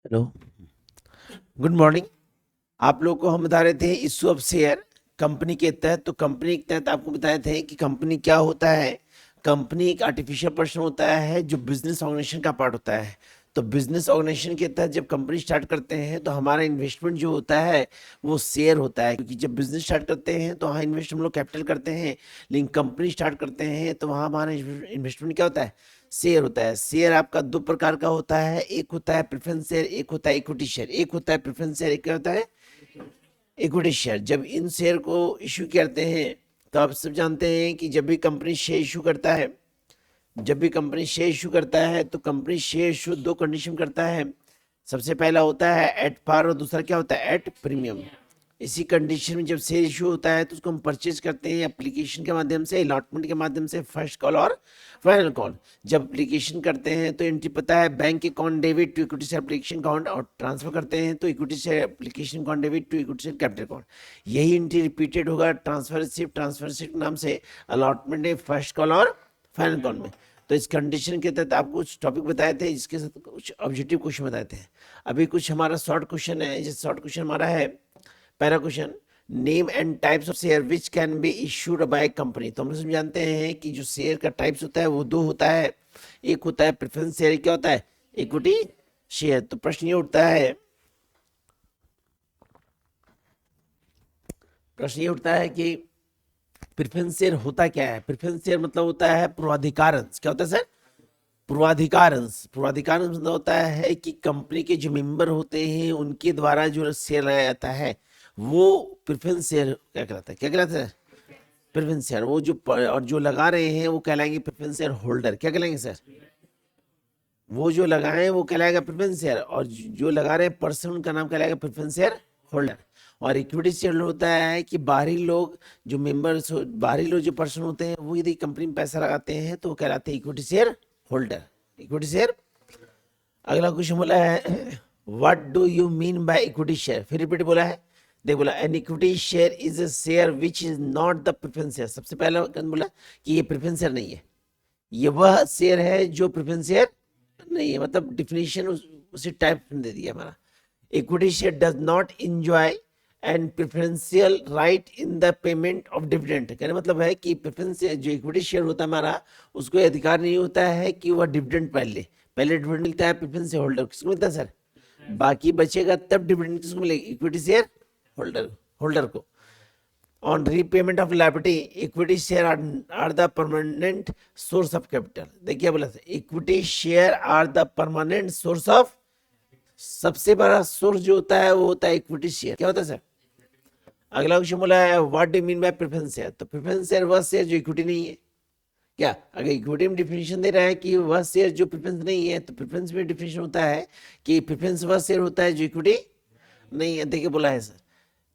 Hello, good morning. आप लोग को हम बता रहे थे इशू ऑफ शेयर कंपनी के तहत। तो कंपनी के तहत आपको बताए थे कि कंपनी क्या होता है। कंपनी एक आर्टिफिशियल पर्सन होता है जो बिजनेस ऑर्गेनाइजेशन का पार्ट होता है। तो बिजनेस ऑर्गेनाइजेशन के तहत जब कंपनी स्टार्ट करते हैं तो हमारा इन्वेस्टमेंट जो होता है वो शेयर होता है, क्योंकि जब बिजनेस स्टार्ट करते हैं तो वहाँ इन्वेस्ट हम लोग कैपिटल करते हैं, लेकिन कंपनी स्टार्ट करते हैं तो वहाँ हमारा इन्वेस्टमेंट क्या होता है, शेयर होता है। शेयर आपका दो प्रकार का होता है, एक होता है प्रेफरेंस शेयर, एक होता है इक्विटी शेयर। एक होता है प्रेफरेंस शेयर, एक क्या होता है इक्विटी शेयर। जब इन शेयर को इशू करते हैं तो आप सब जानते हैं कि जब भी कंपनी शेयर इशू करता है, जब भी कंपनी शेयर इशू करता है तो कंपनी शेयर इशू दो कंडीशन करता है। सबसे पहला होता है एट पार और दूसरा क्या होता है एट प्रीमियम। इसी कंडीशन में जब शेयर इशू होता है तो उसको हम परचेज करते हैं एप्लीकेशन के माध्यम से, अलॉटमेंट के माध्यम से, फर्स्ट कॉल और फाइनल कॉल। जब एप्लीकेशन करते हैं तो एंट्री पता है bank account debit to equity share application account, और ट्रांसफर करते हैं तो equity share application account debit to equity share capital account. यही एंट्री रिपीटेड होगा ट्रांसफर रिसिप्ट नाम से अलॉटमेंट है फर्स्ट कॉल और फाइनल कॉल में। तो इस कंडीशन के तहत आपको कुछ टॉपिक बताए थे, जिसके साथ कुछ ऑब्जेक्टिव क्वेश्चन बताए थे। अभी कुछ हमारा शॉर्ट क्वेश्चन है। जैसे शॉर्ट क्वेश्चन हमारा है पहला question, name and types of share which can be issued by company. तो हम लोग जानते हैं कि जो शेयर का टाइप्स होता है वो दो होता है, एक होता है प्रेफरेंस शेयर, क्या होता है इक्विटी शेयर। तो प्रश्न ये उठता है, प्रश्न ये उठता है कि प्रेफरेंस शेयर होता क्या है। प्रेफरेंस शेयर मतलब होता है पूर्वाधिकार अंश। क्या होता है सर, पूर्वाधिकार अंश। पूर्वाधिकार अंश मतलब होता है कि कंपनी के जो मेंबर होते हैं उनके द्वारा जो शेयर लगाया जाता है वो प्रेफरेंस शेयर क्या कहलाता है, क्या कहलाता है प्रेफरेंस शेयर। वो जो और जो लगा रहे हैं वो कहलाएंगे प्रेफरेंस शेयर होल्डर। क्या कहलाएंगे सर, वो जो लगाए वो कहलाएगा प्रेफरेंस शेयर, और जो लगा रहे हैं पर्सन उनका नाम कहलाएगा प्रेफरेंस शेयर होल्डर। और इक्विटी शेयर होता है कि बाहरी लोग जो मेंबर्स, बाहरी लोग जो पर्सन होते हैं वो यदि कंपनी में पैसा लगाते हैं तो वो कहलाते हैं equity share holder, equity share. अगला क्वेश्चन बोला है what do you mean by equity share. फिर रिपीट बोला है, देख बोला an equity share is a share which is not the preference share. सबसे पहला बोला कि ये प्रेफरेंस शेयर नहीं है, ये वह शेयर है जो प्रेफरेंस शेयर नहीं है। मतलब डिफिनेशन उसी टाइप में दे दिया हमारा। Equity share does not enjoy and preferential right in the payment of dividend. कहने मतलब है कि प्रेफरेंस जो इक्विटी शेयर होता है हमारा, उसको अधिकार नहीं होता है कि वह डिविडेंड पहले पहले डिविडेंड मिलता है प्रेफरेंस शेयर होल्डर। किसको मिलता है सर, बाकी बचेगा तब डिविडेंड किसको मिलेगा, इक्विटी शेयर होल्डर होल्डर को। On repayment of liability, equity share are the permanent source of capital। देखिए बोला equity share are the permanent source of, सबसे बड़ा सोर्स जो होता है वो होता है इक्विटी शेयर। क्या होता है सर। अगला क्वेश्चन बोला है what do mean by preference share. तो प्रेफरेंस शेयर वह शेयर जो इक्विटी नहीं है। क्या अगर इक्विटी में डिफिनेशन दे रहा है कि वह शेयर जो प्रेफरेंस नहीं है, तो प्रेफरेंस में डिफिनेशन होता है कि प्रेफरेंस वह शेयर होता है जो इक्विटी नहीं है। देखिए बोला है सर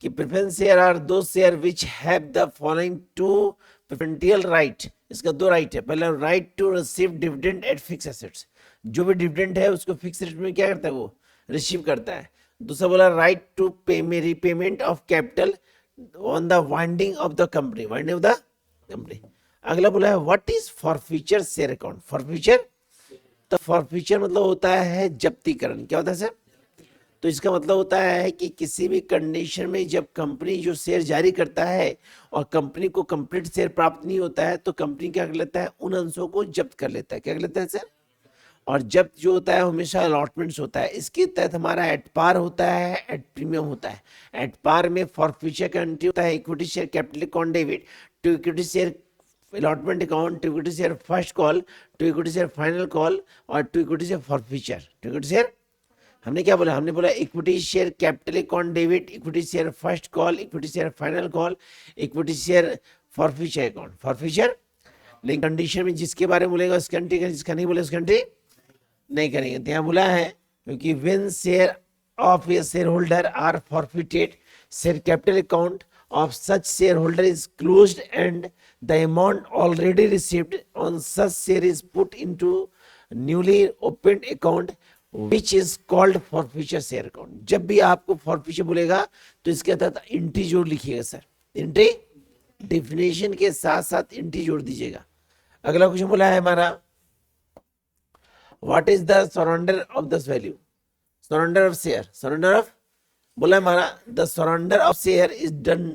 कि preference share are those share which have the following two preferential right. इसका दो राइट है। पहला right to receive dividend at fix assets, जो भी डिविडेंड है उसको फिक्स रेट में क्या करता है वो रिसीव करता है। दूसरा बोला राइट टू पे repayment of capital on the winding of the company, winding of the company. अगला बोला है what is forfeiture share account. Forfeiture, तो फॉरफीचर मतलब होता है जब्तीकरण। क्या होता है सर, तो इसका मतलब होता है कि किसी भी कंडीशन में जब कंपनी जो शेयर जारी करता है और कंपनी को कंप्लीट शेयर प्राप्त नहीं होता है तो कंपनी क्या कर लेता है, उन अंशों को जब्त कर लेता है। क्या कर लेता है सर, और जब्त जो होता है हमेशा अलॉटमेंट्स होता है। इसके तहत हमारा एट पार होता है, एट प्रीमियम होता है। एट पार में फॉर फ्यूचर का एंट्री होता है equity share capital account debit to equity share allotment account to equity share first call to equity share final call और to equity share forfeiture to equity share. हमने क्या बोला, हमने बोला equity share capital account debit, equity share first call, equity share final call, equity share forfeiture account forfeiture. लेकिन condition में जिसके बारे में बोलेगा उसकी एंट्री करें, जिसका नहीं बोले उसकी एंट्री नहीं करेंगे। तो यहाँ बोला है क्योंकि when share of a share holder are forfeited, share capital account of such shareholder is closed and the amount already received on such share is put into newly opened account which is called forfeiture share account। जब भी आपको forfeiture बोलेगा तो इसके तहत entry जोड़ लिखिएगा sir, entry definition के साथ साथ इंट्री जोड़ दीजिएगा। अगला क्वेश्चन बोला है हमारा what is the surrender of this value. Surrender of share, surrender of, बोला हमारा the surrender of share is done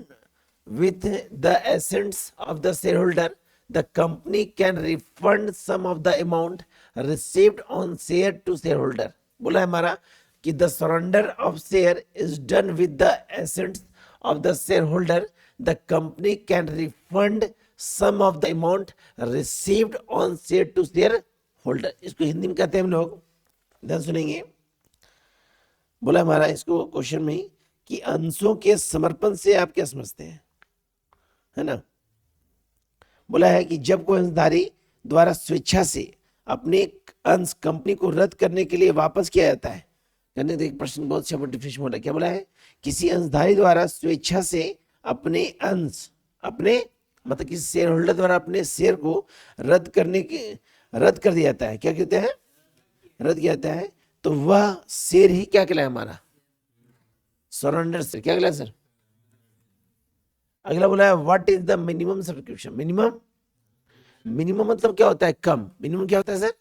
with the assets of the share holder, the company can refund some of the amount received on share to share holder. बोला है हमारा कि the surrender of share is done with the assets of the share holder, the company can refund some of the amount received on share to share holder. इसको हिंदी में कहते हैं हम लोग, ध्यान सुनेंगे। बोला हमारा इसको क्वेश्चन में कि अंशों के समर्पण से आप क्या समझते हैं, है ना। बोला है कि जब कोई अंशधारी द्वारा स्वेच्छा से अपने अंश कंपनी को रद्द करने के लिए वापस किया जाता है, कहने एक प्रश्न बहुत अच्छा डिफिनेशन बोला, क्या बोला है, किसी अंशधारी द्वारा स्वेच्छा से अपने अंश, अपने मतलब किसी शेयर होल्डर द्वारा अपने शेयर को रद्द कर दिया जाता है, क्या कहते हैं, रद्द किया जाता है, तो वह शेयर ही क्या कहलाए हमारा, सरेंडर शेयर, क्या कहलाए सर। अगला बोला है what is the minimum subscription, minimum मतलब क्या होता है, कम, मिनिमम क्या होता है सर,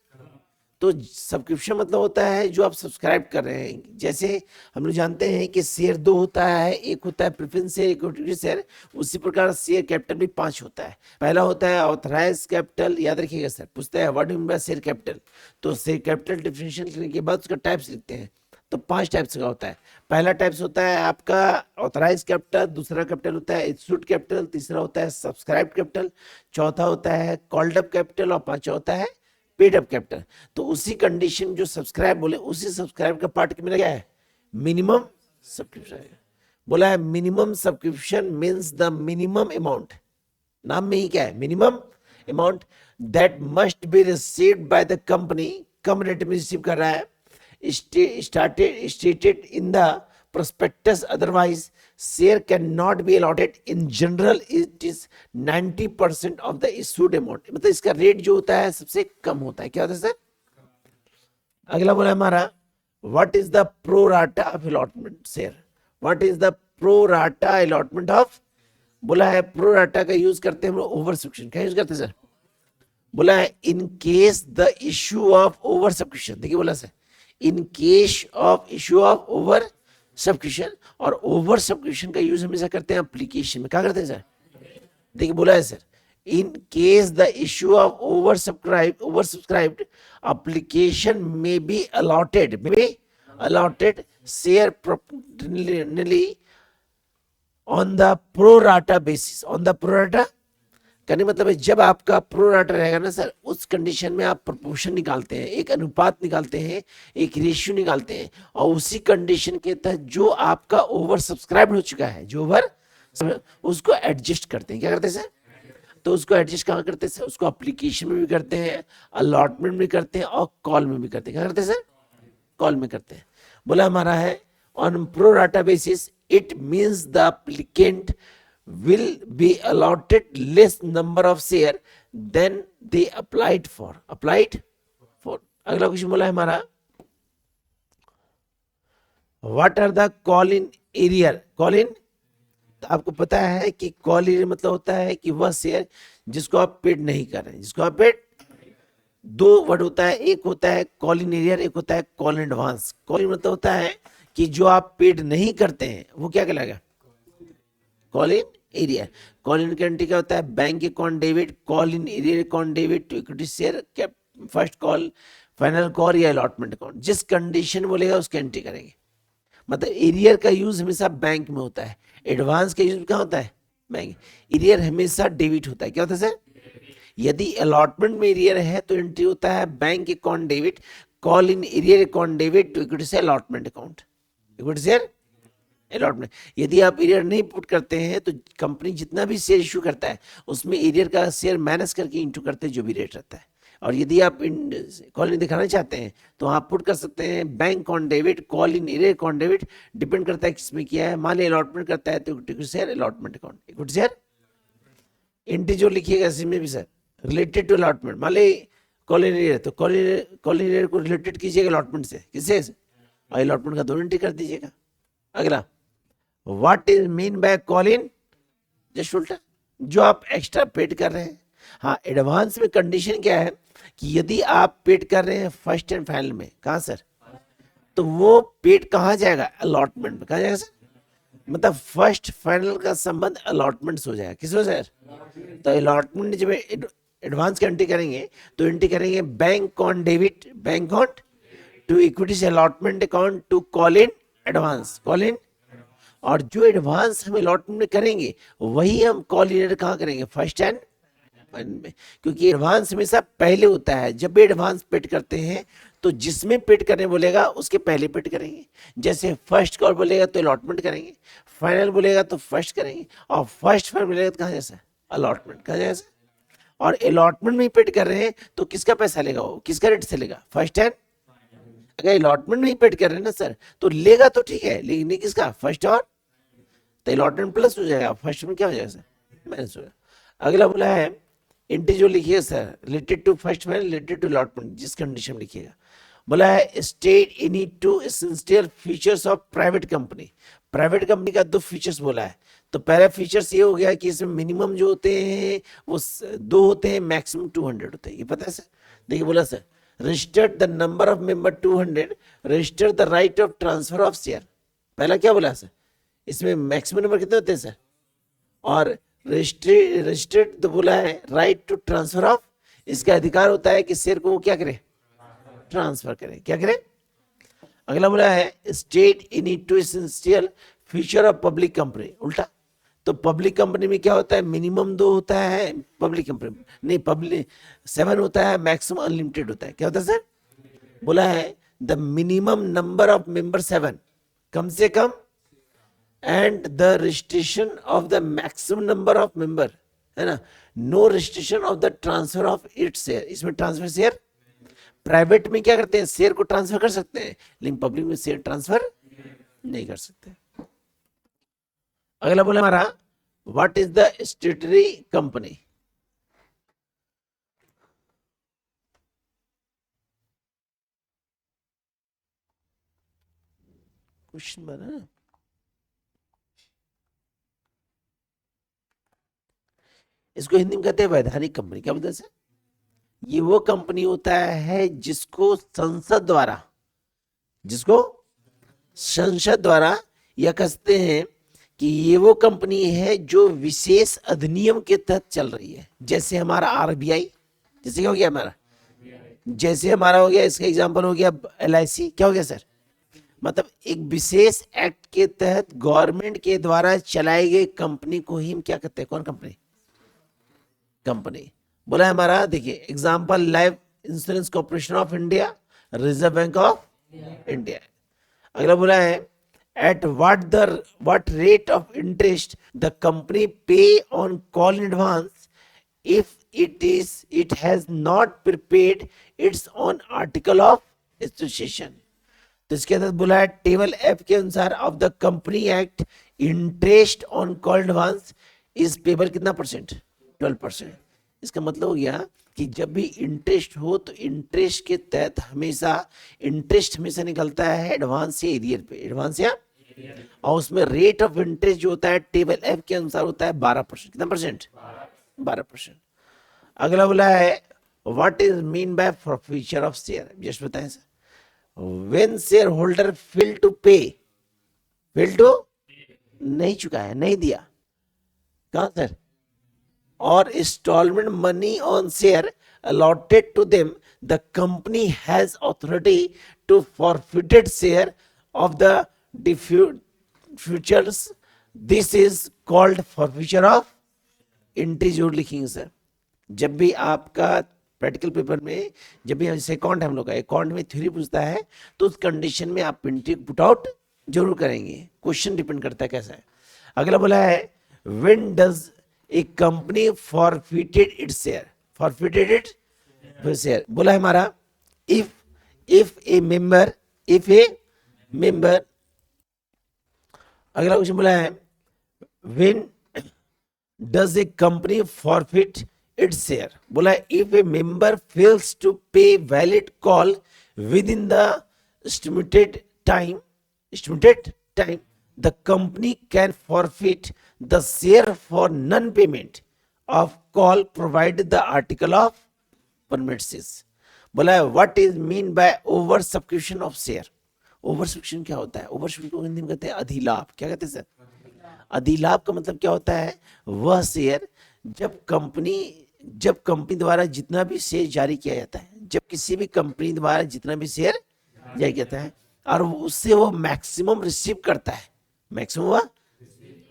तो सब्सक्रिप्शन मतलब होता है जो आप सब्सक्राइब कर रहे हैं। जैसे हम लोग जानते हैं कि शेयर 2 होता है, एक होता है प्रेफरेंस शेयर, एक इक्विटी शेयर, उसी प्रकार शेयर कैपिटल भी 5 होता है। पहला होता है ऑथराइज कैपिटल, याद रखिएगा सर, पूछता है what mean by share capital, तो शेयर कैपिटल डिफिनेशन लिखने के बाद उसका टाइप्स लिखते हैं, तो 5 टाइप्स का होता है। पहला टाइप्स होता है आपका ऑथराइज कैपिटल, दूसरा कैपिटल होता है इश्यूड कैपिटल, तीसरा होता है सब्सक्राइब कैपिटल, चौथा होता है कॉल्ड अप कैपिटल और पांचवा होता है पेड अप कैपिटल। तो उसी कंडीशन जो सब्सक्राइब बोले, उसी सब्सक्राइब का पार्ट मेरा क्या है, मिनिमम सब्सक्रिप्शन है। बोला है minimum subscription means the minimum amount, नाम में ही क्या है, minimum amount that must be received by the company, come rate में रिसीव कर रहा है, stated in the prospectus, otherwise share cannot be allotted, in general it is 90% of the issued amount, मतलब इसका रेट जो होता है सबसे कम होता है, क्या होता है सर। अगला बोला हमारा what is the pro rata of allotment share, what is the pro rata allotment of, बोला है प्रो राटा का यूज करते हैं हम लोग ओवर सब्सक्रिप्शन, क्या यूज करते हैं सर, बोला है इन case the issue of over subscription, देखिए बोला sir in case of issue of over subscription, और ओवर सब्सक्रिप्शन का यूज हमेशा करते हैं एप्लीकेशन में, क्या करते हैं सर, देखिए बोला है sir in case the issue of over subscribed application में be allotted share proportionally on the pro rata basis, on the pro rata कहने मतलब है जब आपका प्रो राटा रहेगा ना सर, उस कंडीशन में आप प्रोपोर्शन निकालते हैं, एक अनुपात निकालते हैं, एक रेशियो निकालते हैं, और उसी कंडीशन के तहत जो आपका ओवर सब्सक्राइब हो चुका है, जो ओवर उसको एडजस्ट करते हैं, क्या करते हैं सर, तो उसको एडजस्ट कहाँ करते हैं सर, उसको एप्लीकेशन में भी करते हैं, अलॉटमेंट में करते हैं, और कॉल में भी करते हैं, क्या करते हैं सर, कॉल में करते हैं। बोला हमारा है on pro rata basis it means the applicant will be allotted less number of share than they applied for। अगला क्वेश्चन बोला है हमारा what are the call in arrear, call in, तो आपको पता है कि कॉल इन मतलब होता है कि वह शेयर जिसको आप पेड नहीं कर रहे हैं, जिसको आप पेड, 2 वर्ड होता है, एक होता है कॉल इन एरियर, एक होता है कॉल इन एडवांस। कॉल इन मतलब होता है कि जो आप पेड नहीं करते हैं वो क्या कहलाएगा, call in arrear. Call in entry क्या होता है, bank account debit, call in arrear account debit to equity share, first call, final call या अलॉटमेंट अकाउंट, जिस कंडीशन बोलेगा उसकी एंट्री करेंगे। मतलब एरियर का यूज हमेशा बैंक में होता है, एडवांस का यूज कहाँ होता है, बैंक। एरियर हमेशा डेबिट होता है, क्या होता है सर, यदि अलॉटमेंट में एरियर है तो एंट्री होता है bank account debit, call in arrear account debit to equity share allotment account, equity share allotment. यदि आप एरियर नहीं पुट करते हैं तो कंपनी जितना भी शेयर इशू करता है उसमें एरियर का शेयर माइनस करके इंटू करते हैं जो भी रेट रहता है। और यदि आप कॉल इन दिखाना चाहते हैं तो आप पुट कर सकते हैं bank on debit, call in arrear on debit, depend करता है किसमें किया है। मान लिया अलॉटमेंट करता है तो equity share allotment account, equity share entry जो लिखिएगा इसमें भी सर रिलेटेड टू अलॉटमेंट। मान ली कॉल इन एरियर, तो कॉल इन एरियर को रिलेटेड कीजिएगा अलॉटमेंट से, किससे, और अलॉटमेंट का दोनों एंट्री कर दीजिएगा। अगला what is mean bye call in, just उल्टा, जो आप एक्स्ट्रा पेड कर रहे हैं। हाँ, एडवांस में कंडीशन क्या है कि यदि आप पेड कर रहे हैं फर्स्ट एंड फाइनल में, कहाँ सर, तो वो पेड कहाँ जाएगा? अलॉटमेंट में। कहाँ जाएगा सर? मतलब फर्स्ट फाइनल का संबंध अलॉटमेंट से हो जाएगा। किस वजह से? तो अलॉटमेंट जब एडवांस की एंट्री करेंगे तो एंट्री करेंगे bank on debit, bank on to equity से allotment account to call in advance, call in. और जो एडवांस हम अलॉटमेंट में करेंगे वही हम कॉल इन कहाँ करेंगे? फर्स्ट एंड फाइनल में। क्योंकि एडवांस हमेशा पहले होता है। जब भी एडवांस पेड करते हैं तो जिसमें पेड करने बोलेगा उसके पहले पेड करेंगे। जैसे फर्स्ट कॉल बोलेगा तो अलॉटमेंट करेंगे, फाइनल बोलेगा तो फर्स्ट करेंगे, और फर्स्ट फाइनल बोलेगा तो कहाँ जैसा? अलॉटमेंट। कहाँ जैसा? और अलॉटमेंट में पेड कर रहे हैं तो किसका पैसा लेगा? वो किसका रेट से लेगा? First and. अगर अलॉटमेंट में ही पेड कर रहे हैं ना सर तो लेगा तो ठीक है, लेकिन नहीं किसका? फर्स्ट। और तो अलॉटमेंट प्लस हो जाएगा, फर्स्ट में क्या हो जाएगा सर? माइनस हो जाएगा। अगला बोला है इंटी जो लिखिए sir, related to first final, related to allotment, जिस कंडीशन लिखिएगा। बोला है state in two essential features of private company. Private company का दो फीचर्स बोला है। तो पहला फीचर्स ये हो गया कि इसमें मिनिमम जो होते हैं वो 2 होते हैं, मैक्सिमम 200 होते हैं। ये पता है सर? देखिए बोला sir registered the number of member 200, register the right of transfer of share. पहला क्या बोला सर? इसमें मैक्सिमम नंबर कितने होते हैं सर? और रजिस्टर्ड तो बोला है राइट टू ट्रांसफर ऑफ, इसका अधिकार होता है कि शेयर को वो क्या करे? ट्रांसफर करे। क्या करे? अगला बोला है state in two essential feature of public company. उल्टा। तो पब्लिक कंपनी में क्या होता है? मिनिमम 2 होता है, पब्लिक कंपनी नहीं, पब्लिक 7 होता है, मैक्सिमम अनलिमिटेड होता है। क्या होता है सर? बोला है the minimum number of member 7, कम से कम, and the registration of the maximum number of member, है ना। No registration of the transfer of its share. इसमें ट्रांसफर शेयर प्राइवेट में क्या करते हैं? शेयर को ट्रांसफर कर सकते हैं, लेकिन पब्लिक में शेयर ट्रांसफर नहीं कर सकते। अगला बोला हमारा what is the स्टेटरी company. Question बना ना, इसको हिंदी में कहते हैं वैधानिक कंपनी। क्या बोलते हैं सर? ये वो कंपनी होता है जिसको संसद द्वारा, जिसको संसद द्वारा, या कहते हैं कि ये वो कंपनी है जो विशेष अधिनियम के तहत चल रही है। जैसे हमारा आरबीआई, जैसे क्या हो गया हमारा? जैसे हमारा हो गया, इसका एग्जांपल हो गया एलआईसी। क्या हो गया सर? मतलब एक विशेष एक्ट के तहत गवर्नमेंट के द्वारा चलाई गई कंपनी को ही हम क्या कहते हैं? कौन कंपनी? कंपनी। बोला है हमारा, देखिए example life insurance corporation of India, reserve bank of India. अगला बोला है at what rate of interest the company pay on call in advance if it has not prepared its own article of association। तो इसके अंदर बोला है table F के अनुसार of the company act interest on call advance is payable कितना percent? 12%। इसका मतलब हो गया कि जब भी इंटरेस्ट हो तो इंटरेस्ट के तहत इंटरेस्ट हमेशा निकलता है एडवांस या एरियर पे, एडवांस या, और उसमें रेट ऑफ इंटरेस्ट जो होता है टेबल एफ के अनुसार होता है 12%। कितना परसेंट? 12%। अगला बोला है what is mean by forfeiture of share. Just बताएं sir. When share holder fail to pay, fail to नहीं चुका है, नहीं दिया, कहां सर? और instalment money on share allotted to them, the company has authority to forfeited share of the futures। This is called forfeiture of interest। जोड़ लिखेंगे sir. जब भी आपका प्रैक्टिकल पेपर में, जब भी जैसे अकाउंट हम लोग का अकाउंट में थ्योरी पूछता है तो उस कंडीशन में आप इंट्री पुट आउट जरूर करेंगे। क्वेश्चन डिपेंड करता है कैसा है। अगला बोला है when does a company forfeited its share, forfeited its share। बोला है हमारा if a member, अगला क्वेश्चन बोला है when does a company forfeit its share। बोला है if a member fails to pay valid call within the estimated time, the company can forfeit the share for non-payment of call provided the article of permits। बोला है what is mean by over subscription of share। Over subscription क्या होता है? Over subscription को हिंदी में कहते हैं अधिलाभ। क्या कहते हैं सर? अधिलाभ का मतलब क्या होता है? वह शेयर जब कंपनी द्वारा जितना भी शेयर जारी किया जाता है, जब किसी भी कंपनी द्वारा जितना भी शेयर जारी किया जाता है और उससे वो मैक्सिमम रिसीव करता है, मैक्सिमम हुआ,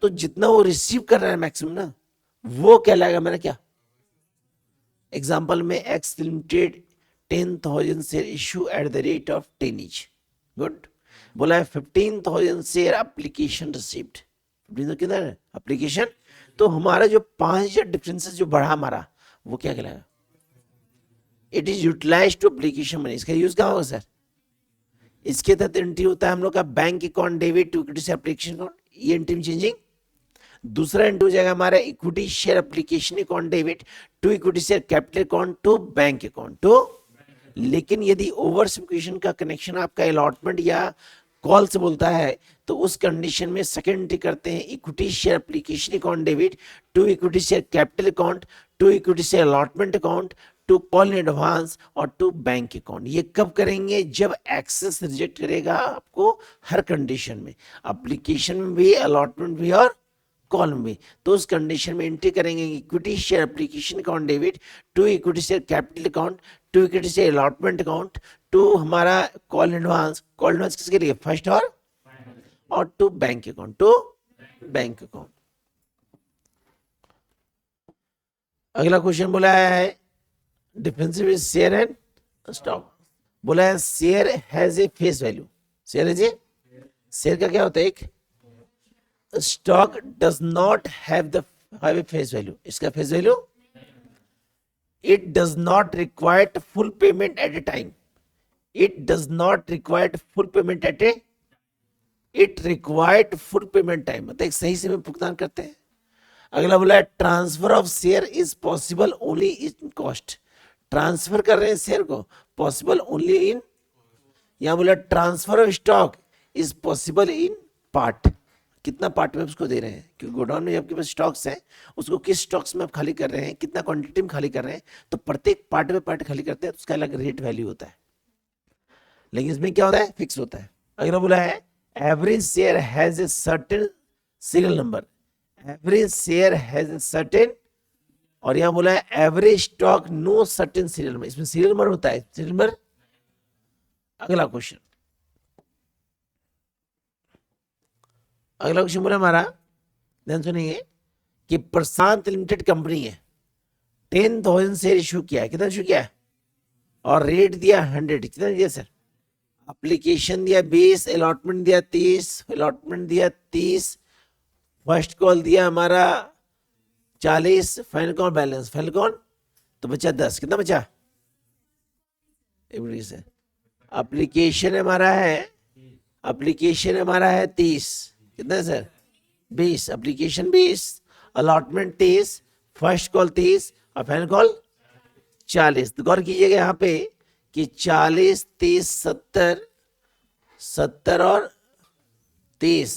तो जितना वो रिसीव कर रहा है मैक्सिमम ना, वो क्या लगेगा मेरा? क्या एग्जाम्पल में x limited 10,000 share issue at the rate of 10 each। Good. बोला है 15,000 शेयर एप्लीकेशन रिसीव्ड। कितना है एप्लीकेशन? तो हमारा जो 5,000 डिफरेंसेस जो बढ़ा हमारा, वो क्या कहलाएगा? It is utilize to application money. इसका यूज कहाँ होगा सर? इसके तहत एंट्री होता है हम लोग का bank account debit to equity से एप्लीकेशन अकाउंट, ये एंट्री में चेंजिंग। दूसरा एंट्री हो जाएगा हमारा equity share application account debit to equity share capital account to bank account to. लेकिन यदि ओवर सब्सक्रिप्शन का कनेक्शन आपका अलॉटमेंट या कॉल से बोलता है, तो उस कंडीशन में सेकंड एंट्री करते हैं equity share application account debit to equity share capital account to equity share allotment account to call in advance और टू बैंक अकाउंट। ये कब करेंगे? जब एक्सेस रिजेक्ट करेगा आपको हर कंडीशन में, एप्लीकेशन में भी, अलॉटमेंट भी और कॉल में। तो उस कंडीशन में एंट्री करेंगे equity share application account debit to equity share capital account to equity share allotment account to हमारा कॉल एडवांस। कॉल एडवांस किसके लिए? फर्स्ट और to bank account, to bank account. अगला क्वेश्चन बोला है डिफरेंशियल शेयर एंड स्टॉक। बोला है share has a face value. Share है जी, शेयर का क्या होता है? एक stock does not have a face value. इसका face value, it does not required full payment at a time. It does not required full payment at a, it required full payment time, मतलब एक सही समय भुगतान करते हैं। अगला बोला है transfer of share is possible only in cost. Transfer कर रहे हैं शेयर को, पॉसिबल ओनली इन। यहां बोला transfer of stock is possible in part. कितना पार्ट में उसको दे रहे हैं? क्योंकि गोडाउन में आपके पास स्टॉक्स है, उसको किस स्टॉक्स में आप खाली कर रहे हैं, कितना क्वांटिटी में खाली कर रहे हैं, तो प्रत्येक पार्ट में पार्ट खाली करते हैं तो उसका अलग रेट वैल्यू होता है। लेकिन इसमें क्या होता है? फिक्स होता है। अगला बोला है average share has a certain serial number. Average share has a certain, और यहां बोला है average stock no certain serial number. इसमें सीरियल नंबर होता है, सीरियल नंबर। अगला क्वेश्चन, अगला क्वेश्चन बोला हमारा, ध्यान सुनिए कि प्रशांत लिमिटेड कंपनी है, 10,000 शेयर इशू किया है। कितना इशू किया है? और रेट दिया 100। कितना दिया सर? एप्लीकेशन दिया 20, अलॉटमेंट दिया 30, अलॉटमेंट दिया 30, फर्स्ट कॉल दिया हमारा 40, final call balance, final call तो बचा 10। कितना बचा? एप्लीकेशन हमारा है, एप्लीकेशन हमारा है 30। कितना है sir? 20। Application 20, allotment 30, first call 30 और फाइनल कॉल 40। तो गौर कीजिएगा यहाँ पे कि 40, 30, 70, 70 और 30,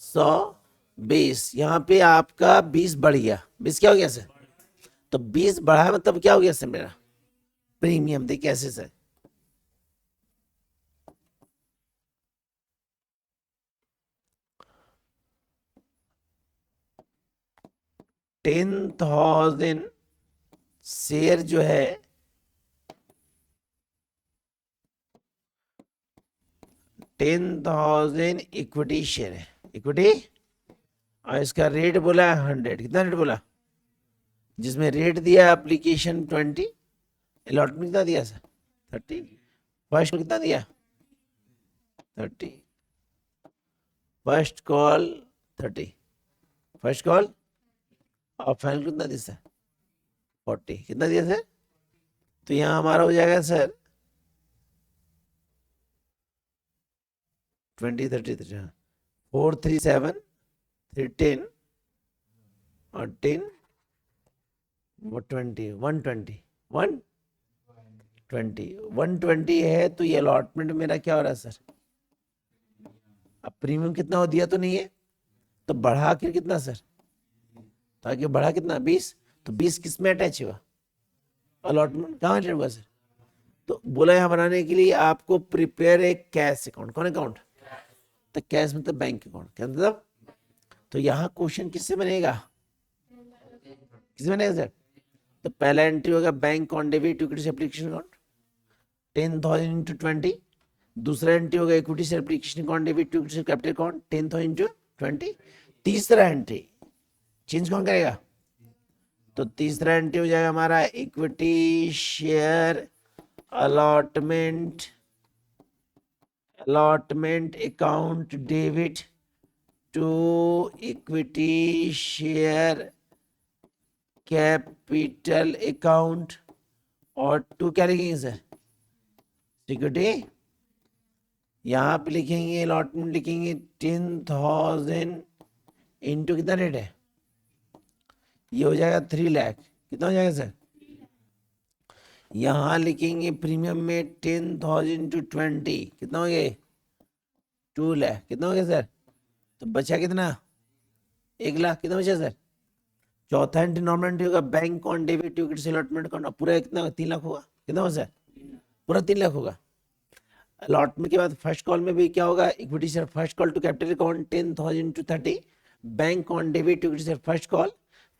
100, 20। यहाँ पे आपका 20 बढ़ गया। 20 क्या हो गया सर? तो 20 बढ़ा मतलब क्या हो गया सर? मेरा प्रीमियम। देखिए कैसे सर, $10,000 शेयर जो है, 10,000 इक्विटी शेयर है, इक्विटी, और इसका रेट बोला है 100। कितना रेट बोला? जिसमें रेट दिया एप्लीकेशन 20, अलॉटमेंट कितना दिया सर? 30, फर्स्ट कितना दिया? 30, फर्स्ट कॉल 30, फर्स्ट कॉल, और फाइनल कितना दिया सर? 40। कितना दिया सर? तो यहां हमारा हो जाएगा सर 20, 30, 4, 3, 7, 3, 10 और 10, 20, 120, 120 है। तो ये अलॉटमेंट मेरा क्या हो रहा है सर? अब प्रीमियम कितना हो दिया तो नहीं है, तो बढ़ा के कितना सर? तो आगे बढ़ा कितना? 20। तो 20 किस में अटैच हुआ? अलॉटमेंट कहाँ अटैच हुआ सर? तो बोला यहाँ बनाने के लिए आपको प्रिपेयर ए कैश अकाउंट। कौन अकाउंट? तो कैश मतलब बैंक अकाउंट। क्या मतलब? तो यहाँ क्वेश्चन किससे बनेगा? किससे बनेगा सर? तो पहला एंट्री होगा bank on debit equity application account 10,000 into 20। दूसरा एंट्री होगा इक्विटी से application account debit to equity capital account 10,000 into 20। तीसरा एंट्री चेंज कौन करेगा? तो तीसरा एंट्री हो जाएगा हमारा equity share allotment account debit to equity share capital account और टू क्या लिखेंगे सर? सिक्योरिटी। यहाँ पे लिखेंगे अलॉटमेंट लिखेंगे 10,000 इंटू कितना रेट है? ये हो जाएगा 3 लाख। कितना हो जाएगा सर? यहाँ लिखेंगे प्रीमियम में 10,000 इंटू 20 कितना हो गया? 2 लाख। कितना हो गया सर? तो बचा कितना? 1 लाख। कितना बचा सर? चौथा एंट्री नॉर्मल एंट्री होगा bank on debit to equity allotment account. पूरा कितना? 3 लाख होगा। कितना होगा सर? पूरा 3 लाख होगा। अलॉटमेंट के बाद फर्स्ट कॉल में भी क्या होगा? Equity share first call to capital account 10,000 into 30 bank on debit to equity share first call.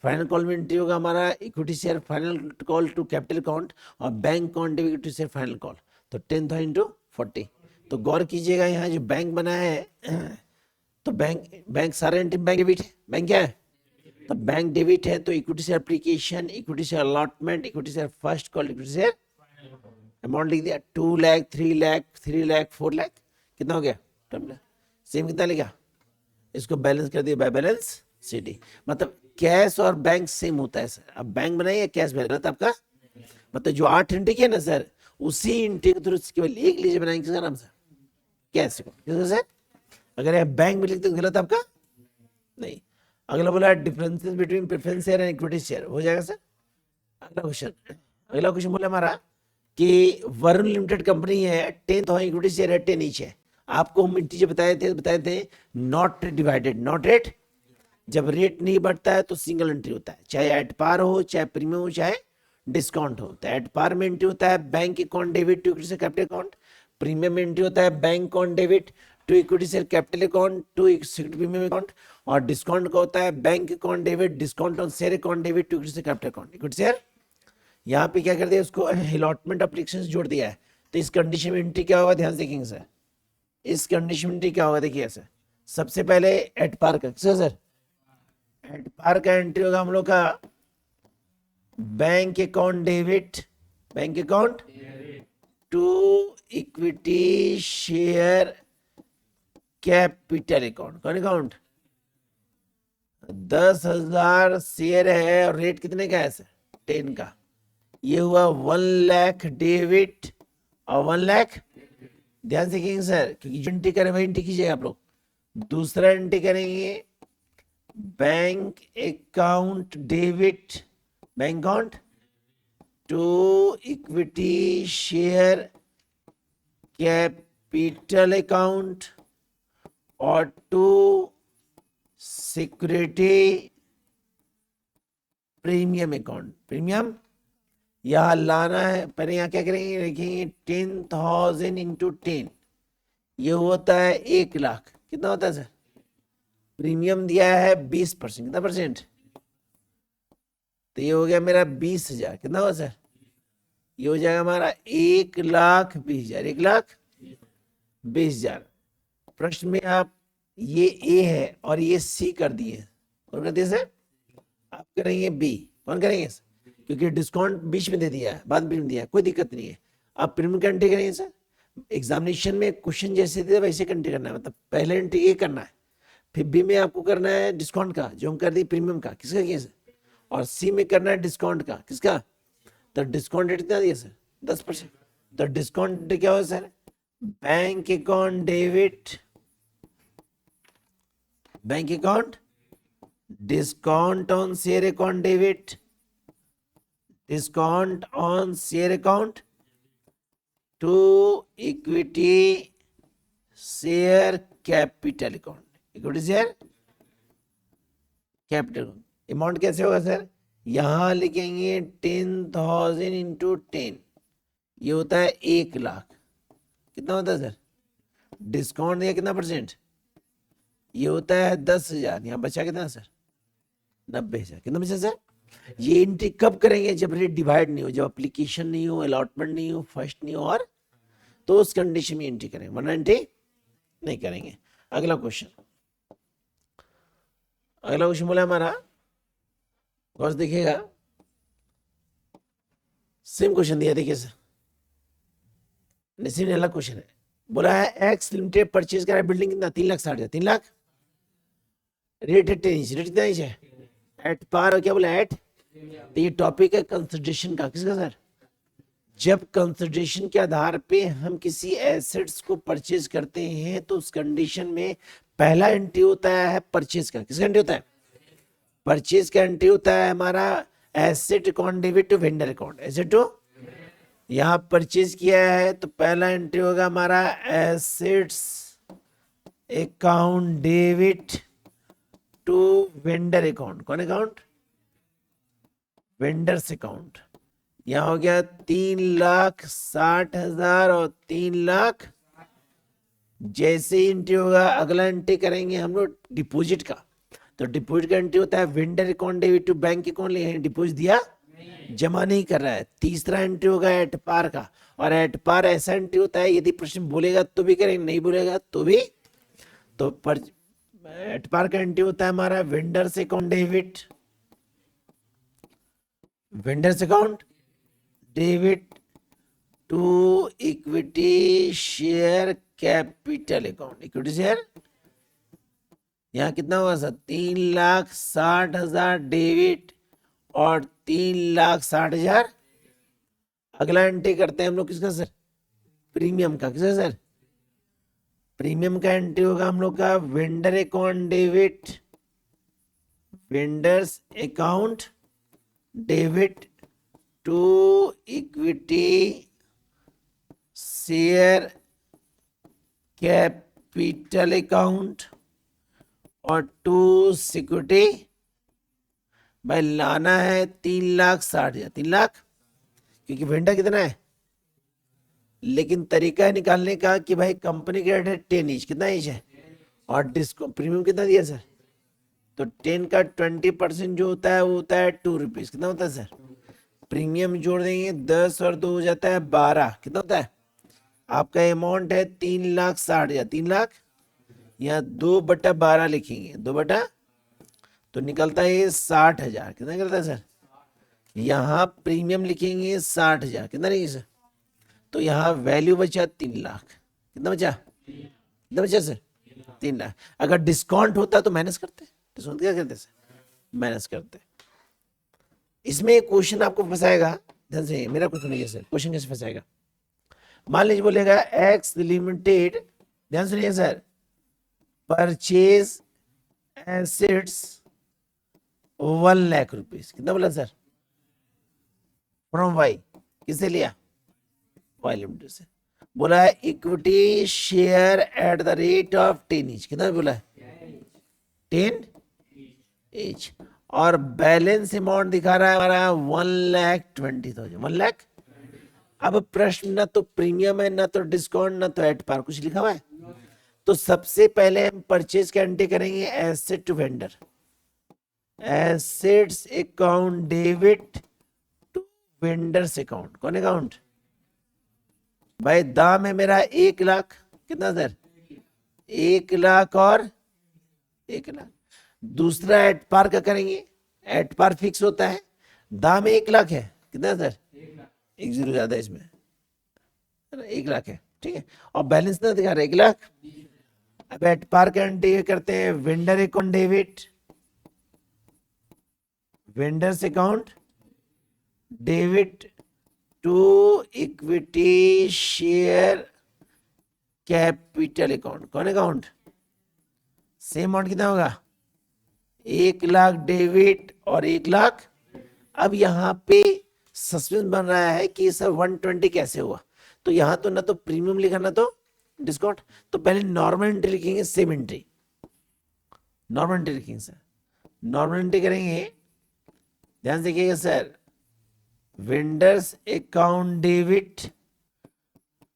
Final call में एंट्री होगा हमारा equity share final call to capital account और bank on debit equity share final call. तो 10,000 into 40। तो गौर कीजिएगा यहाँ जो bank बना है तो बैंक सारे एंट्री बैंक डेबिट है। बैंक क्या है? तो बैंक डेबिट है तो equity share application equity share allotment equity share first call equity share amount लिख दिया 2 लाख 3 लाख 3 लाख 4 लाख। कितना हो गया? सेम कितना लिखा? इसको बैलेंस कर दिया बाय बैलेंस शीट। मतलब कैश और बैंक सेम होता है सर। अब बैंक बनाइए कैश बैलेंस आपका मतलब जो 8 एंट्री है ना सर उसी एंट्री के थ्रू केवल एक लीजिए बनाएंगे किसका नाम सर? कैश किसका सर? अगर आप बैंक में लिखते गलत आपका नहीं। अगला बोला differences between preference share and equity share हो जाएगा सर। अगला क्वेश्चन बोला हमारा कि वरुण लिमिटेड कंपनी है 10,000 इक्विटी शेयर है 10 ईच है। आपको हम इंटीजर बताए थे नॉट डिवाइडेड। नॉट रेट जब रेट नहीं बढ़ता है तो सिंगल एंट्री होता है चाहे एट पार हो चाहे प्रीमियम हो चाहे डिस्काउंट हो। तो एट पार में एंट्री होता है bank account debit to equity share capital account. Premium में एंट्री होता है bank on debit to equity share capital account to equity premium account. और डिस्काउंट का होता है bank account debit discount on share account debit to equity share capital account equity share. यहाँ पे क्या कर दिया उसको अलॉटमेंट एप्लीकेशन जोड़ दिया है। तो इस कंडीशन में एंट्री क्या होगा? ध्यान से देखेंगे सर। इस कंडीशन में एंट्री क्या होगा? देखिए सर सबसे पहले एट पार का सर एट पार का एंट्री होगा हम लोग का bank account debit bank account to equity share capital account. कौन अकाउंट? 10,000 शेयर है और रेट कितने का है सर? 10 का। ये हुआ 1 लाख डेबिट और 1 लाख। ध्यान से कीजिए सर क्योंकि जो एंट्री करें वही एंट्री कीजिएगा आप लोग। दूसरा एंट्री करेंगे bank account debit bank account to equity share capital account और to security premium account. Premium यहां लाना है पहले। यहाँ क्या करेंगे? लिखेंगे 10,000 इंटू 10 ये होता है 1 लाख। कितना होता है सर? प्रीमियम दिया है 20%। कितना परसेंट? तो ये हो गया मेरा 20,000। कितना हुआ सर? ये हो जाएगा हमारा 1,20,000 1,20,000। प्रश्न में आप ये ए है और ये सी कर दिए। कौन कर दिए सर? आप करेंगे बी। कौन करेंगे सर? क्योंकि डिस्काउंट बीच में दे दिया है बाद में दिया है कोई दिक्कत नहीं है। आप प्रीमियम का एंट्री करेंगे सर। एग्जामिनेशन में क्वेश्चन जैसे थे वैसे एंट्री करना है। मतलब पहले एंट्री ये करना है फिर बी में आपको करना है डिस्काउंट का जो हम कर दिए प्रीमियम का। किसका किया सर? और सी में करना है डिस्काउंट का। किसका? तो डिस्काउंट रेट कितना दिया सर? 10%। तो डिस्काउंट क्या हो sir? Bank account debit bank account discount on share account debit discount on share account to equity share capital account equity share capital amount कैसे होगा सर? यहां लिखेंगे 10,000 इंटू 10 ये होता है 1 लाख। कितना होता है सर? डिस्काउंट दिया कितना परसेंट? ये होता है 10,000। यहाँ बचा कितना सर? 90,000। कितना बचा सर? ये एंट्री कब करेंगे? जब रेट डिवाइड नहीं हो, जब एप्लीकेशन नहीं हो, अलॉटमेंट नहीं हो, फर्स्ट नहीं हो, और तो उस कंडीशन में एंट्री करेंगे, वरना एंट्री नहीं करेंगे। अगला क्वेश्चन, अगला क्वेश्चन बोला हमारा, गौर से देखिएगा, सेम क्वेश्चन दिया, देखिए सर, सेम अलग क्वेश्चन है। बोला है एक्स लिमिटेड परचेज करा बिल्डिंग कितना? 3,60,000। 3 लाख रेट है 10 इंच। रेट कितना इंच है? At par. क्या बोला? एट। तो ये टॉपिक है कंसिडरेशन का। किसका सर? जब कंसिडरेशन के आधार पे हम किसी एसेट्स को परचेज करते हैं तो उस कंडीशन में पहला एंट्री होता है परचेज का। किसका एंट्री होता है? परचेज का एंट्री होता है हमारा asset account debit to vendor account. Asset to, यहां परचेज किया है तो पहला एंट्री होगा हमारा assets account debit to vendor account. कौन अकाउंट? Vendors account. यहां हो गया 3,60,000 और 3 लाख। जैसे ही एंट्री होगा अगला एंट्री करेंगे हम लोग डिपॉजिट का। तो डिपॉजिट का एंट्री होता है vendor account debit to bank account. Deposit दिया, जमा नहीं कर रहा है। तीसरा एंट्री होगा एट पार का, और एट पार ऐसा एंट्री होता है यदि प्रश्न बोलेगा तो भी करेंगे, नहीं बोलेगा तो भी। तो एट पार का एंट्री होता है हमारा vendors account debit, vendors account debit to equity share capital account. Equity share, यहाँ कितना होगा सर? 3,60,000 डेबिट और 3,60,000। अगला एंट्री करते हैं हम लोग किसका सर? प्रीमियम का। किसका सर? प्रीमियम का एंट्री होगा हम लोग का vendor account debit, vendors account debit to equity share capital account और टू सिक्योरिटी। भाई लाना है 3,60,000। 3 लाख, क्योंकि वेंडर कितना है, लेकिन तरीका है निकालने का कि भाई कंपनी का रेट है 10 इंच। कितना इंच है? और डिस्को प्रीमियम कितना दिया सर? तो 10 का 20% जो होता है वो होता है 2 रुपीज। कितना होता है सर? प्रीमियम जोड़ देंगे 10 और 2 हो जाता है 12। कितना होता है? आपका अमाउंट है 3,60,000। 3 लाख, यहाँ 2/12 लिखेंगे, 2 तो निकलता है 60,000। कितना निकलता है सर? यहाँ प्रीमियम लिखेंगे 60,000। कितना लिखेंगे सर? तो यहाँ वैल्यू बचा 3 लाख। कितना बचा? कितना बचा सर? 3 लाख। अगर डिस्काउंट होता तो माइनस करते। डिस्काउंट क्या करते सर? माइनस करते। इसमें एक क्वेश्चन आपको फंसाएगा, ध्यान से, मेरा कुछ नहीं है सर। क्वेश्चन कैसे फंसाएगा? मान लीजिए बोलेगा एक्स लिमिटेड, ध्यान सुनिए सर, परचेज एसेट्स 1,00,000 रुपीज। कितना बोला सर? From Y. किसे लिया? वाई लिमिटेड से। बोला है equity share at the rate of 10 inch. कितना बोला है? 10 इंच। और बैलेंस अमाउंट दिखा रहा है हमारा 1,20,000। 1,00,000। अब प्रश्न ना तो प्रीमियम है, ना तो डिस्काउंट, ना तो एट पार, कुछ लिखा हुआ है। तो सबसे पहले हम परचेज का एंट्री करेंगे asset to vendor, assets account debit to vendors account. कौन अकाउंट? भाई दाम है मेरा 1 लाख। कितना सर? 1 लाख और 1 लाख। दूसरा एट पार का करेंगे, एट पार फिक्स होता है, दाम 1 लाख है। कितना सर? 1 0 ज्यादा इसमें, 1 लाख है, ठीक है। और बैलेंस ना दिखा रहा 1 लाख। अब एट पार का एंट्री करते हैं vendor account debit, vendors account debit to equity share capital account. कौन अकाउंट? सेम अमाउंट कितना होगा? 1 लाख डेबिट और 1 लाख। अब यहाँ पे सस्पेंस बन रहा है कि सर 120 कैसे हुआ? तो यहाँ तो ना तो प्रीमियम लिखा ना तो डिस्काउंट। तो पहले नॉर्मल एंट्री लिखेंगे, सेम एंट्री, नॉर्मल एंट्री लिखेंगे सर। नॉर्मल एंट्री करेंगे, ध्यान से देखिएगा sir, vendors account debit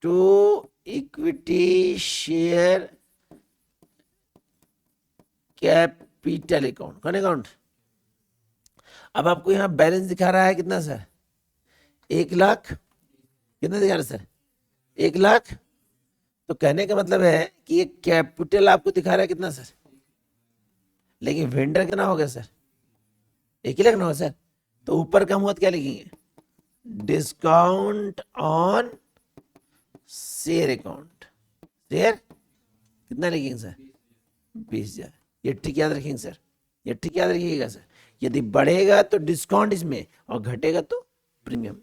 to equity share capital account. कौन अकाउंट? अब आपको यहां बैलेंस दिखा रहा है कितना सर? 1,00,000। कितना दिखा रहा है सर? 1,00,000। तो कहने का मतलब है कि ये कैपिटल आपको दिखा रहा है कितना सर? लेकिन वेंडर कितना हो गया सर? 1,00,000 ना हो सर। तो ऊपर कम हुआ तो क्या लिखेंगे? Discount on share account. Share कितना लिखेंगे सर? 20,000। ये ठीक याद रखेंगे सर, ये ठीक याद रखिएगा सर। यदि बढ़ेगा तो डिस्काउंट इसमें और घटेगा तो प्रीमियम।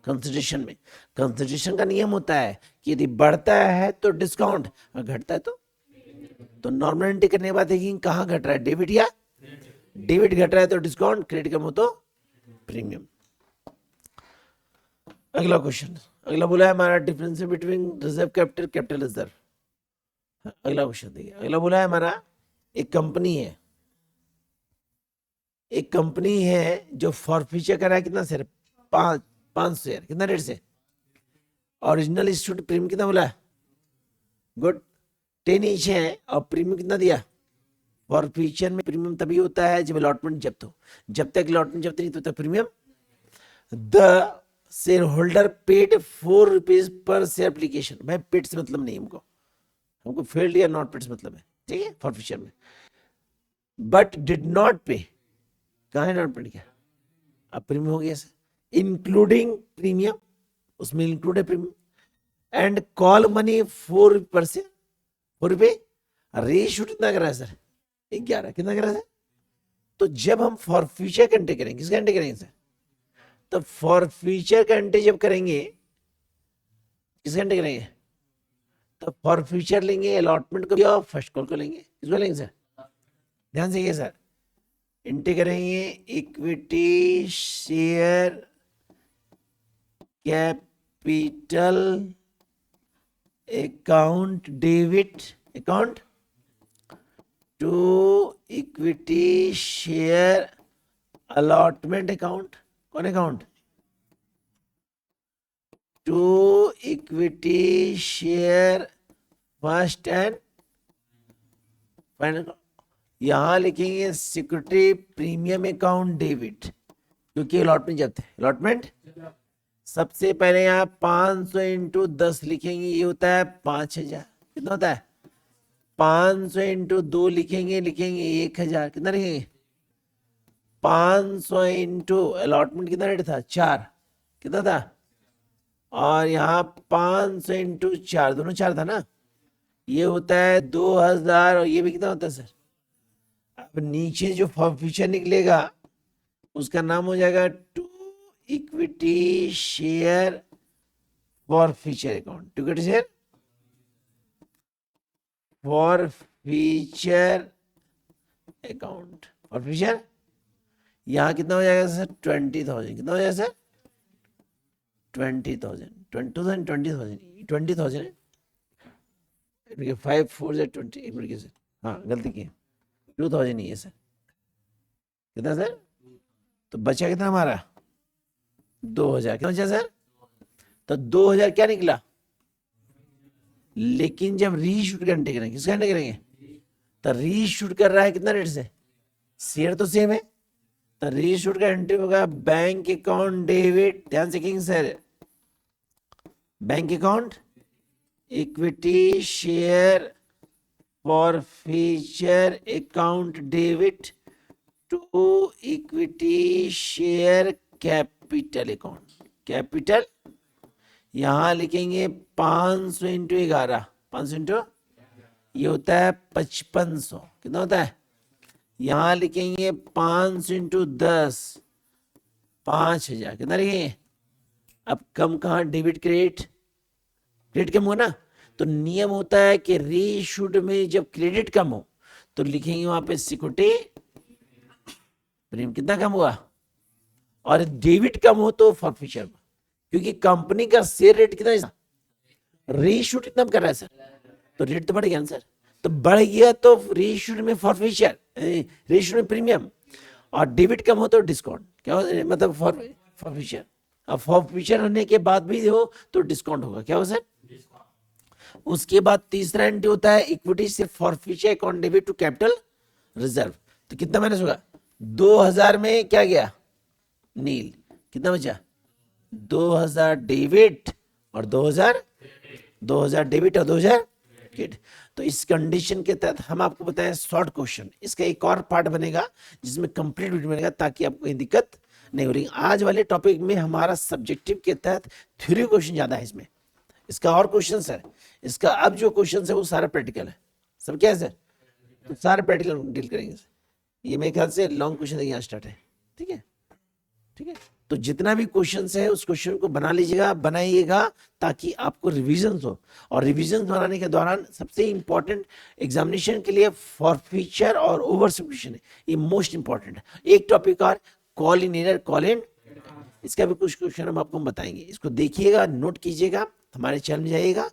कंसिडरेशन में कंसिडरेशन का नियम होता है कि यदि बढ़ता है तो डिस्काउंट और घटता है तो नॉर्मल एंट्री करने के बाद देखिए कहाँ घट रहा है, डेबिट या डेबिट घट रहा है तो डिस्काउंट, क्रेडिट कम हो तो प्रीमियम। अगला क्वेश्चन, अगला बोला है हमारा difference between reserve capital capital reserve. अगला क्वेश्चन देखिए, अगला बोला है हमारा एक कंपनी है, एक कंपनी है जो फॉरफीचर कर रहा है कितना शेयर? 5 शेयर। कितना रेट से? ओरिजिनल इश्यूड प्रीमियम कितना बोला है? गुड 10 ईच है। और प्रीमियम कितना दिया? फॉरफीचर में प्रीमियम तभी होता है जब अलॉटमेंट जब्त हो। जब तक अलॉटमेंट जब्त नहीं होता premium. The share holder paid 4 rupees per share application. भाई पेड से मतलब नहीं हमको, हमको फेल्ड या नॉट पेड से मतलब है, ठीक है, फॉरफीचर में। बट डिड नॉट पे, कहाँ है नॉट पेड? क्या अब प्रीमियम हो गया सर, इंक्लूडिंग प्रीमियम, उसमें इंक्लूड है प्रीमियम। एंड कॉल मनी 4 रुपये पर शेयर, 4 रुपये। रेशियो कितना कर रहा है सर? 11। कितना कर रहा है सर? तो जब हम फॉर फ्यूचर का एंट्री करेंगे, किसका एंट्री करेंगे सर? तो फॉर फ्यूचर का एंट्री जब करेंगे, किसका एंट्री करेंगे? तो फॉर फ्यूचर लेंगे, अलॉटमेंट को भी और फर्स्ट कॉल को लेंगे। किसको लेंगे सर? ध्यान से सर, एंट्री करेंगे equity share capital account debit account to equity share allotment account. कौन account? To equity share first and final. यहां लिखेंगे सिक्योरिटी प्रीमियम अकाउंट डेबिट, क्योंकि अलॉटमेंट जब थे, अलॉटमेंट सबसे पहले यहाँ 500 इंटू 10 लिखेंगे, ये होता है 5,000। कितना होता है? 500 इंटू 2 लिखेंगे, लिखेंगे 1,000। कितना लिखेंगे? 500 इंटू अलॉटमेंट कितना रेट था? 4। कितना था? और यहाँ 500 इंटू 4, दोनों 4 था ना, ये होता है 2,000। और ये भी कितना होता है सर? अब नीचे जो फीचर निकलेगा उसका नाम हो जाएगा to equity share forfeiture account. To equity share forfeiture account. और फीचर यहाँ कितना हो जाएगा सर? 20,000। कितना हो जाएगा सर? 20,000। 20,000 20,000 20,000 है। 5 4 से 20। एक मिनट सर, हाँ गलती की, 2,000 नहीं है सर। कितना सर? तो बचा कितना हमारा? 2,000। कितना बचा सर? तो 2,000 क्या निकला? लेकिन जब रीशूट का एंट्री करेंगे, किसका एंट्री करेंगे? तो रीशूट कर रहा है कितना रेट से? शेयर तो सेम है, तो रीशूट का एंट्री होगा बैंक अकाउंट डेबिट। ध्यान से किंग sir, bank account equity share forfeiture account debit to equity share capital account. Capital यहां लिखेंगे 500 इंटू 11, 500 इंटू, ये होता है 5500। कितना होता है? यहां लिखेंगे 500 इंटू 10, 5,000। कितना लिखेंगे? अब कम कहाँ? डेबिट क्रेडिट, क्रेडिट कम हो ना, तो नियम होता है कि रीशूड में जब क्रेडिट कम हो तो लिखेंगे वहां पे सिक्योरिटी प्रीमियम। कितना कम हुआ? और डेबिट कम हो तो फॉरफीचर, क्योंकि कंपनी का शेयर रेट कितना है? रीशूड कितना कर रहा है सर? तो रेट तो बढ़ गया ना सर, तो बढ़ गया तो रीशूड में फॉरफीचर, रीशूड में प्रीमियम, और डेबिट कम हो तो डिस्काउंट। क्या हो? मतलब फॉरफीचर। अब फॉरफीचर होने के बाद भी हो तो डिस्काउंट होगा। क्या हो सर? उसके बाद तीसरा एंट्री होता है इक्विटी से forfeiture account debit to capital reserve. तो कितना माइनस होगा, 2000 में क्या गया, नील, कितना बचा, 2000 डेबिट और 2000 डेबिट और 2000 क्रेडिट। तो इस कंडीशन के तहत हम आपको बताएं शॉर्ट क्वेश्चन, इसका एक और पार्ट बनेगा जिसमें कंप्लीट वीडियो बनेगा ताकि आपको कोई दिक्कत नहीं हो रही। आज वाले टॉपिक में हमारा सब्जेक्टिव के तहत थ्योरी क्वेश्चन ज्यादा है इसमें, इसका और क्वेश्चन है, इसका अब जो क्वेश्चन है वो सारा प्रैक्टिकल है, सब क्या है सर, तो सारे प्रैक्टिकल डील करेंगे सर। ये मेरे ख्याल से लॉन्ग क्वेश्चन यहाँ स्टार्ट है, ठीक है, ठीक है। तो जितना भी क्वेश्चन है उस क्वेश्चन को बना लीजिएगा, बनाइएगा ताकि आपको रिविजन हो, और रिविजन बनाने के दौरान सबसे इंपॉर्टेंट एग्जामिनेशन के लिए फॉरफिचर और ओवर सब्स्टिट्यूशन है, ये मोस्ट इंपॉर्टेंट है। एक टॉपिक और call in error, call in, इसका भी कुछ क्वेश्चन हम आपको बताएंगे, इसको देखिएगा, नोट कीजिएगा, हमारे चैनल में जाइएगा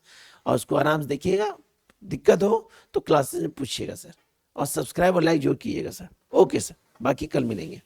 और उसको आराम से देखिएगा, दिक्कत हो तो क्लासेस में पूछिएगा सर, और सब्सक्राइब और लाइक जरूर कीजिएगा सर। ओके सर, बाकी कल मिलेंगे।